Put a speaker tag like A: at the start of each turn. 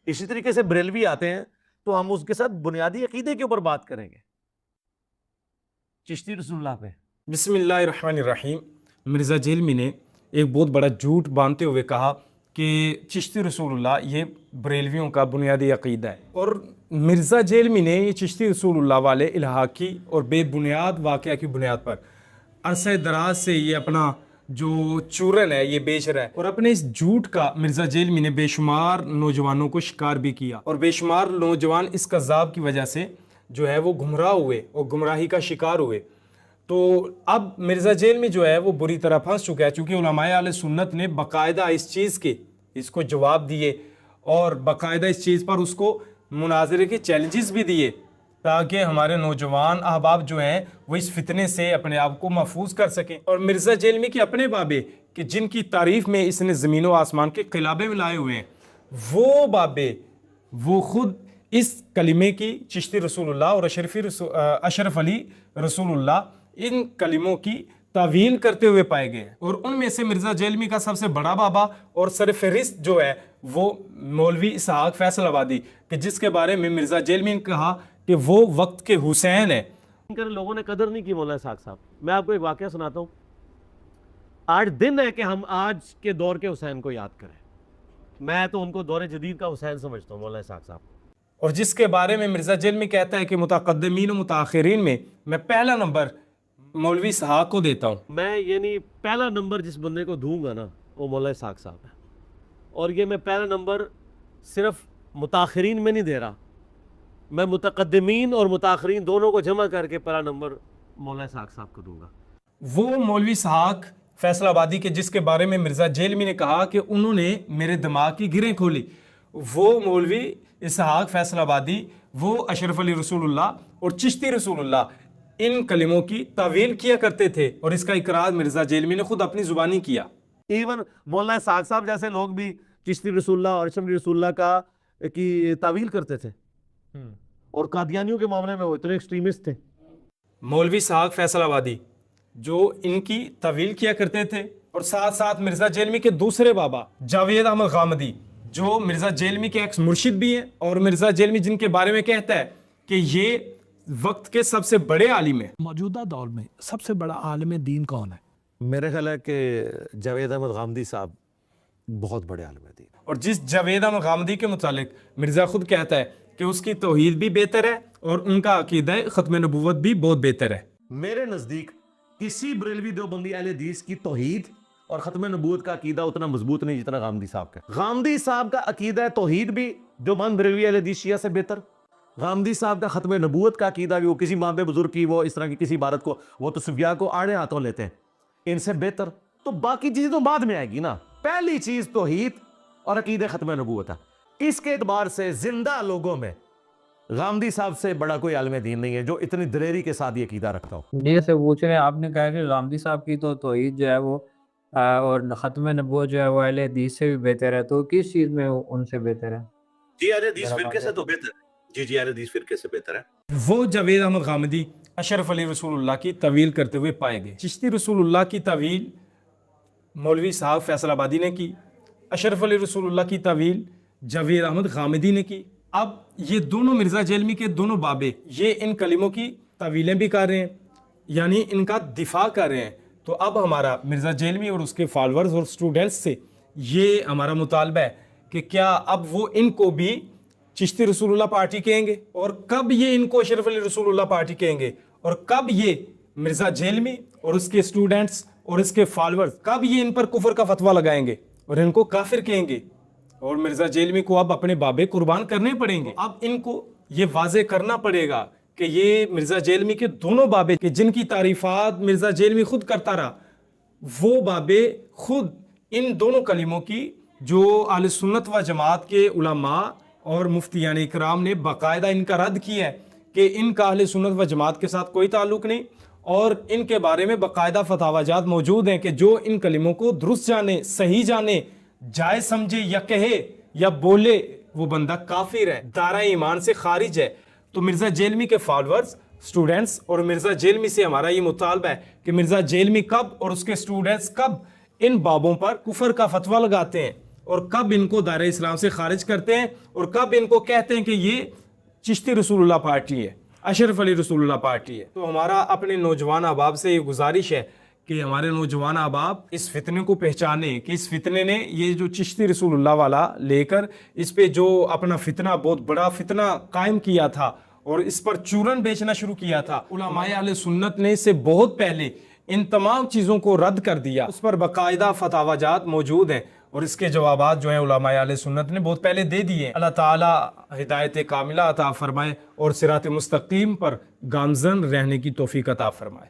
A: इसी तरीके से बरेलवी आते हैं तो हम उसके साथ बुनियादी अकीदे के ऊपर बात करेंगे। चिश्ती रसूलुल्लाह पे
B: बिस्मिल्लाहिर्रहमानिर्रहीम। मिर्ज़ा जेलमी ने एक बहुत बड़ा झूठ बांधते हुए कहा कि चिश्ती रसूलुल्लाह ये बरेलवियों का बुनियादी अकीदा है, और मिर्ज़ा जेलमी ने ये चिश्ती रसूलुल्लाह वाले इल्हाकी और बेबुनियाद वाक़या की बुनियाद पर अरसे दराज से ये अपना जो चूरन है ये बेच रहा है। और अपने इस झूठ का मिर्ज़ा जेलमी ने बेशुमार नौजवानों को शिकार भी किया, और बेशुमार नौजवान इस कज़ाब की वजह से जो है वो गुमराह हुए और गुमराही का शिकार हुए। तो अब मिर्ज़ा जेलमी जो है वो बुरी तरह फंस चुका है, चूँकि उलमाए अहले सुन्नत ने बाकायदा इस चीज़ के इसको जवाब दिए और बाकायदा इस चीज़ पर उसको मुनाजरे के चैलेंजेस भी दिए, ताकि हमारे नौजवान अहबाब जो हैं वो इस फितने से अपने आप को महफूज कर सकें। और मिर्ज़ा जेलमी के अपने बाबे कि जिनकी तारीफ़ में इसने ज़मीन व आसमान के खिलाबे मिलाए हुए हैं, वो बाबे वो खुद इस कलिमे की चिश्ती रसूलुल्लाह और अशरफ अली रसूलुल्लाह इन कलिमों की तावील करते हुए पाए गए हैं। और उनमें से मिर्ज़ा जेलमी का सबसे बड़ा बाबा और सरफहरिस्त जो है वो मौलवी इसहाक फैसलाबादी, कि जिसके बारे में मिर्ज़ा जेलमी ने कहा कि वो वक्त के हुसैन है।
A: लोगों ने कदर नहीं की मौलाना इसहाक साहब। मैं आपको एक वाकया सुनाता हूँ। 8 दिन है कि हम आज के दौर के हुसैन को याद करें। मैं तो उनको दौर जदीद का हुसैन समझता हूँ मौलाना इसहाक साहब।
B: और जिसके बारे में मिर्ज़ा जेलमी कहता है कि मुतक़द्दिमीन और मुताख़िरीन में मैं पहला नंबर मौलवी इसहाक को देता हूँ।
A: मैं यानी पहला नंबर जिस बंदे को दूंगा ना वो मौलाना इसहाक साहब है। और ये मैं पहला नंबर सिर्फ मुताख़िरीन में नहीं दे रहा, मैं मुतक़द्दिमीन और मुताख़िरीन दोनों को जमा करके पहला नंबर मौलाना इसहाक साहब को दूंगा।
B: वो मौलवी इसहाक फैसलाबादी के जिसके बारे में मिर्ज़ा जेलमी ने कहा कि उन्होंने मेरे दिमाग की गिरें खोली, वो मौलवी इसहाक फैसलाबादी वो अशरफ अली रसूलुल्लाह और चिश्ती रसूलुल्लाह इन कलिमों की तावील किया करते थे, और इसका इकरार मिर्ज़ा जेलमी ने खुद अपनी ज़ुबानी किया।
A: इवन मौलाना इसहाक साहब जैसे लोग भी चिश्ती रसूलुल्लाह और अशरफ अली रसूलुल्लाह की तावील करते थे, और कादियानियों के मामले में वो इतने एक्सट्रीमिस्ट थे।
B: मौलवी इसहाक फैसलाबादी जो इनकी तावील किया करते थे, और साथ साथ मिर्ज़ा जेलमी के दूसरे बाबा जावेद अहमद गामदी जो मिर्ज़ा जेलमी के एक्स मुर्शिद भी हैं, और मिर्ज़ा जेलमी जिनके बारे में कहता है कि ये वक्त के सबसे बड़े आलिम है।
C: मौजूदा दौर में सबसे बड़ा आलिम दीन कौन है?
A: मेरे ख्याल है कि जावेद अहमद गामदी साहब बहुत बड़े आलिम दीन।
B: और जिस जावेद अहमद गामदी के मुतालिक मिर्ज़ा खुद कहता है कि उसकी तौहीद भी बेहतर है और उनका अकीदा ख़त्म नबूवत भी बहुत बेहतर है।
A: मेरे नज़दीक किसी बरेलवी देवबंदी अहले हदीस की तौहीद और ख़त्म नबूवत का अकीदा उतना मजबूत नहीं जितना गामदी साहब का। गामदी साहब का अकीदा तौहीद भी देवबंद बरेलवी अहले हदीस शिया से बेहतर। गामदी साहब का ख़त्म नबूवत का अकीदा भी, वो किसी मामले बुजुर्ग की वो इस तरह की किसी इबारत को वो तो सुफिया को आड़े हाथों लेते हैं, इनसे बेहतर। तो बाकी चीज़ें तो बाद में आएगी ना। पहली चीज़ तौहीद और अकीदा ख़त्म नबूवत है। इसके एतबार से जिंदा लोगों में गामदी साहब से बड़ा कोई आलिम दीन नहीं है जो इतनी दलेरी के साथ ये अकीदा रखता हो।
D: जी से पूछ रहे हैं, आपने कहा कि गामदी साहब की तो तौहीद जो है वो और ख़त्म नबूवत जो है वो अहले हदीस से भी बेहतर है, तो किस चीज़ में उनसे बेहतर है?
A: जी अहले हदीस फिरके से तो बेहतर है। जी अहले हदीस फिरके से बेहतर है।
B: वो जावेद अहमद गामदी अशरफ अली रसूलुल्लाह की तवील करते हुए पाए गए। चिश्ती रसूलुल्लाह की तवील मौलवी साहब फैसलाबादी ने की, अशरफ अली रसूलुल्लाह की तवील जावेद अहमद गामदी ने की। अब ये दोनों मिर्ज़ा जेलमी के दोनों बाबे ये इन कलिमों की तवीलें भी कर रहे हैं, यानी इनका दिफा कर रहे हैं। तो अब हमारा मिर्ज़ा जेलमी और उसके फॉलोअर्स और स्टूडेंट्स से ये हमारा मुतालबा है कि क्या अब वो इनको भी चिश्ती रसूलुल्लाह पार्टी कहेंगे, और कब ये इनको अशरफ अली रसूलुल्लाह पार्टी कहेंगे, और कब ये मिर्ज़ा जेलमी और उसके स्टूडेंट्स और इसके फॉलोअर्स कब ये इन पर कुफर का फतवा लगाएंगे और इनको काफिर कहेंगे, और मिर्ज़ा जेलमी को अब अपने बाबे कुर्बान करने पड़ेंगे। अब इनको ये वाजे करना पड़ेगा कि ये मिर्ज़ा जेलमी के दोनों बाबे के जिनकी तारीफात मिर्ज़ा जेलमी खुद करता रहा, वो बाबे खुद इन दोनों कलिमों की जो अहले सुन्नत व जमात के उलमा और मुफ्तियान इकराम ने बाकायदा इनका रद्द किया है कि इनका अहले सुन्नत व जमात के साथ कोई ताल्लुक नहीं, और इनके बारे में बाकायदा फतावाजात मौजूद हैं कि जो इन कलिमों को दुरुस्त जाने, सही जाने, जायज़ समझे या कहे या बोले वो बंदा काफिर है, दायरा ईमान से खारिज है। तो मिर्ज़ा जेलमी के फॉलोअर्स, स्टूडेंट्स और मिर्ज़ा जेलमी से हमारा ये मुतालबा है कि मिर्ज़ा जेलमी कब और उसके स्टूडेंट्स कब इन बाबों पर कुफर का फतवा लगाते हैं और कब इनको दायरा इस्लाम से खारिज करते हैं और कब इनको कहते हैं कि ये चिश्ती रसूलुल्लाह पार्टी है, अशरफ अली रसूलुल्लाह पार्टी है। तो हमारा अपने नौजवान अहबाब से ये गुजारिश है कि हमारे नौजवान अहबाब इस फितने को पहचाने कि इस फितने ने ये जो चिश्ती रसूलुल्लाह वाला लेकर इस पे जो अपना फितना, बहुत बड़ा फितना कायम किया था और इस पर चूरन बेचना शुरू किया था, उलमाए अहले सुन्नत ने इससे बहुत पहले इन तमाम चीज़ों को रद्द कर दिया। उस पर बाकायदा फतावाजात मौजूद हैं और इसके जवाबात जो हैं उलमाए अहले सुन्नत ने बहुत पहले दे दिए। अल्लाह ताला हिदायत कामिला अता फरमाए और सिरात मुस्तकीम पर गामजन रहने की तौफीक अता फरमाए।